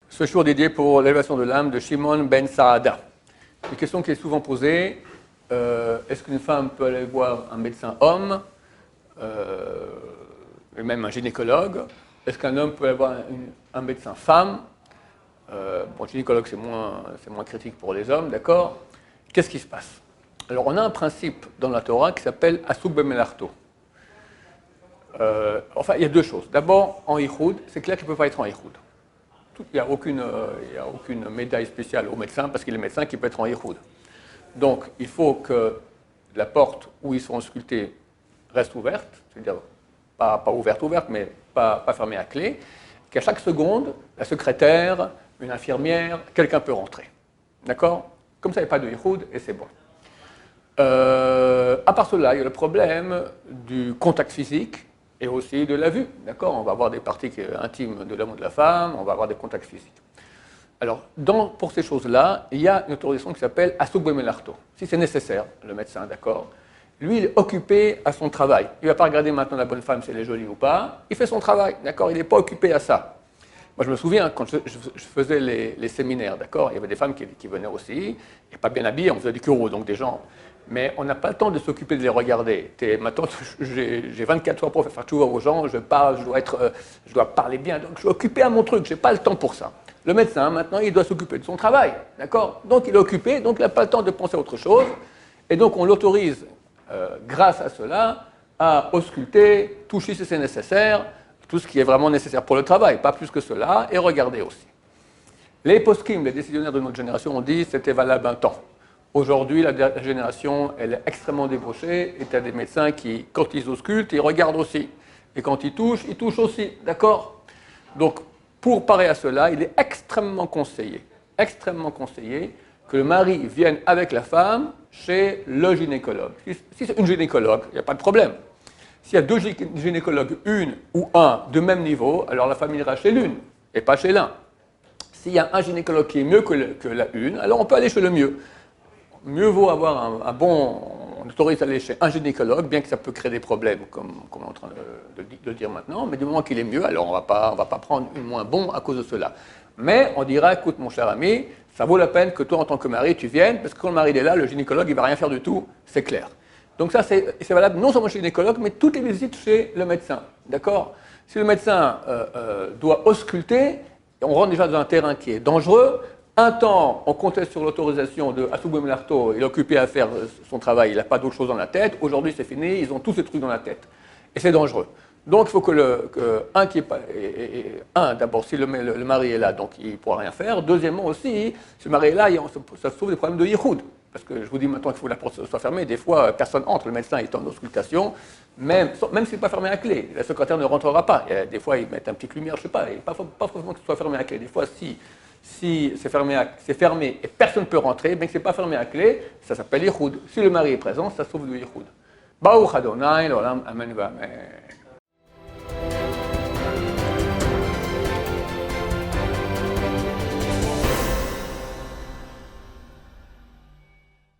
Ce jour dédié pour l'élévation de l'âme de Shimon ben Saada. Une question qui est souvent posée, est-ce qu'une femme peut aller voir un médecin homme, et même un gynécologue? Est-ce qu'un homme peut aller voir un médecin femme? Bon, gynécologue, c'est moins critique pour les hommes, d'accord? Qu'est-ce qui se passe? Alors, on a un principe dans la Torah qui s'appelle Asuk Bemelarto. Enfin, il y a deux choses. D'abord, en Ihoud, c'est clair qu'il ne peut pas être en Ihoud. Il n'y a aucune médaille spéciale au médecin parce qu'il est médecin qui peut être en Ihoud. Donc, il faut que la porte où ils seront sculptés reste ouverte, c'est-à-dire pas ouverte, mais pas fermée à clé, qu'à chaque seconde, la secrétaire, une infirmière, quelqu'un peut rentrer. D'accord? Comme ça, il n'y a pas de Ihoud et c'est bon. À part cela, il y a le problème du contact physique et aussi de la vue. D'accord? On va avoir des parties intimes de l'homme ou de la femme, on va avoir des contacts physiques. Alors, pour ces choses-là, il y a une autorisation qui s'appelle Asuk Bemelarto. Si c'est nécessaire, le médecin, d'accord? Lui, il est occupé à son travail. Il ne va pas regarder maintenant la bonne femme si elle est jolie ou pas. Il fait son travail, d'accord? Il n'est pas occupé à ça. Moi, je me souviens, quand je faisais les séminaires, d'accord? Il y avait des femmes qui venaient aussi, et pas bien habillées, on faisait du kuro, donc des gens. Mais on n'a pas le temps de s'occuper de les regarder. Maintenant, j'ai 24 heures pour faire tchouva aux gens, je parle, je dois parler bien, donc je suis occupé à mon truc, je n'ai pas le temps pour ça. Le médecin, maintenant, il doit s'occuper de son travail, d'accord? Donc, il est occupé, donc il n'a pas le temps de penser à autre chose. Et donc, on l'autorise, grâce à cela, à ausculter, toucher si c'est nécessaire, tout ce qui est vraiment nécessaire pour le travail, pas plus que cela, et regarder aussi. Les poskim, les décisionnaires de notre génération, ont dit que c'était valable un temps. Aujourd'hui, la génération, elle est extrêmement débauchée, et tu as des médecins qui, quand ils auscultent, ils regardent aussi. Et quand ils touchent aussi, d'accord? Donc, pour parer à cela, il est extrêmement conseillé que le mari vienne avec la femme chez le gynécologue. Si c'est une gynécologue, il n'y a pas de problème. S'il y a deux gynécologues, une ou un de même niveau, alors la femme ira chez l'une et pas chez l'un. S'il y a un gynécologue qui est mieux que la une, alors on peut aller chez le mieux. Mieux vaut avoir on autorise à aller chez un gynécologue, bien que ça peut créer des problèmes, comme on est en train de dire maintenant, mais du moment qu'il est mieux, alors on va pas prendre une moins bon à cause de cela. Mais on dira, écoute mon cher ami, ça vaut la peine que toi en tant que mari, tu viennes, parce que quand le mari est là, le gynécologue, il ne va rien faire du tout, c'est clair. Donc ça, c'est valable non seulement chez le gynécologue, mais toutes les visites chez le médecin, d'accord? Si le médecin doit ausculter, on rentre déjà dans un terrain qui est dangereux. Un temps, on comptait sur l'autorisation de Asuk Bemelarto, il est occupé à faire son travail, il n'a pas d'autre chose dans la tête. Aujourd'hui, c'est fini, ils ont tous ces trucs dans la tête. Et c'est dangereux. Donc, il faut d'abord, si le mari est là, donc il ne pourra rien faire. Deuxièmement aussi, si le mari est là, ça se trouve des problèmes de yichoud. Parce que je vous dis maintenant qu'il faut que la porte soit fermée. Des fois, personne entre, le médecin est en auscultation, même si ce n'est pas fermé à clé. La secrétaire ne rentrera pas. Des fois, ils mettent une petite lumière, je ne sais pas, pas forcément que ce soit fermé à clé. Des fois, si c'est fermé et personne ne peut rentrer, bien que ce n'est pas fermé à clé, ça s'appelle yichoud. Si le mari est présent, ça sauve du yichoud. Baruch Adonai, l'olam, amen, amen.